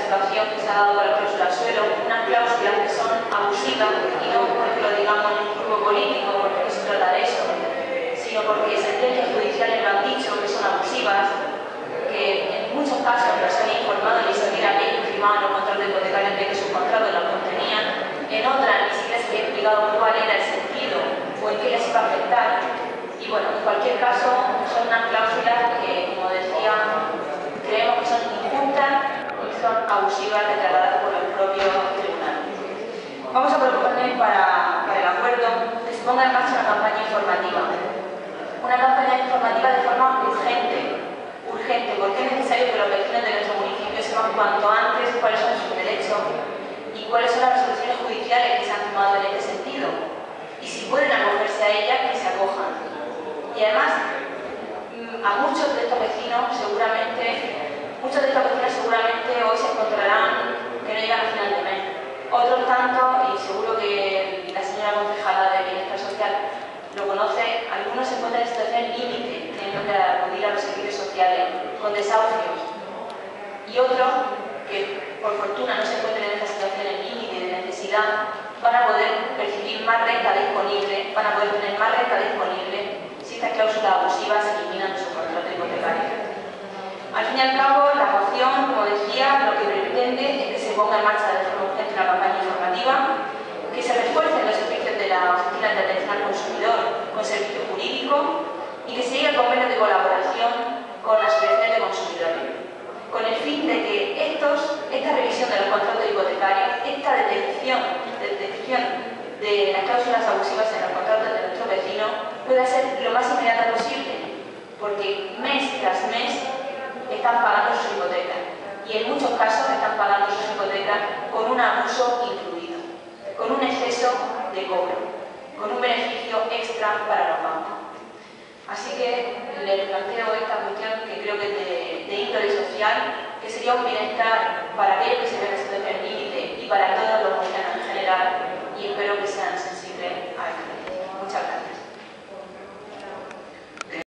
situación que se ha dado con la cláusula suelo, unas cláusulas que son abusivas, y no porque lo digamos en un grupo político, porque no se trata de eso, sino porque sentencias judiciales lo han dicho, que son abusivas, que en muchos casos no se había informado ni siquiera que ellos firmaban los contratos hipotecarios de que sus contratos los contenían, en otras ni siquiera se había explicado cuál era el sentido o en qué les iba a afectar. Y bueno, en cualquier caso, son unas cláusulas que, como decía, creemos que son injustas y son abusivas declaradas por el propio tribunal. Vamos a proponer para el acuerdo que se ponga en marcha una campaña informativa. Una campaña informativa de forma urgente, porque es necesario que los vecinos de nuestro municipio sepan cuanto antes cuáles son sus derechos y cuáles son las resoluciones judiciales que se han tomado en este sentido. Y si pueden acogerse a ellas, que se acojan. Y además, a muchos de estos vecinos seguramente hoy se encontrarán que no llegan a final de mes. Otros tanto, y seguro que la señora concejala de Bienestar Social lo conoce, algunos se encuentran en situación límite, teniendo que acudir a los servicios sociales, con desahucios. Y otros, que por fortuna no se encuentran en esta situación de límite de necesidad, van a poder percibir más renta disponible, van a poder tener más renta disponible si estas cláusulas abusivas se eliminan de su contrato hipotecario. Al fin y al cabo, la moción, como decía, lo que pretende es que se ponga en marcha de forma urgente una campaña informativa, que se refuercen los servicios de la Oficina de Atención al Consumidor con servicio jurídico y que se llegue a convenios de colaboración con las asociaciones de consumidores, con el fin de que esta revisión de los contratos hipotecarios, esta detección de las cláusulas abusivas en los contratos de nuestros vecinos pueda ser lo más inmediata posible, porque mes tras mes están pagando sus hipotecas y en muchos casos están pagando sus hipotecas con un abuso incluido, con un exceso de cobro, con un beneficio extra para los bancos. Así que les planteo esta cuestión que creo que es de índole social, que sería un bienestar para aquellos que se ven en situación límite y para todos los mexicanos en general, y espero que sean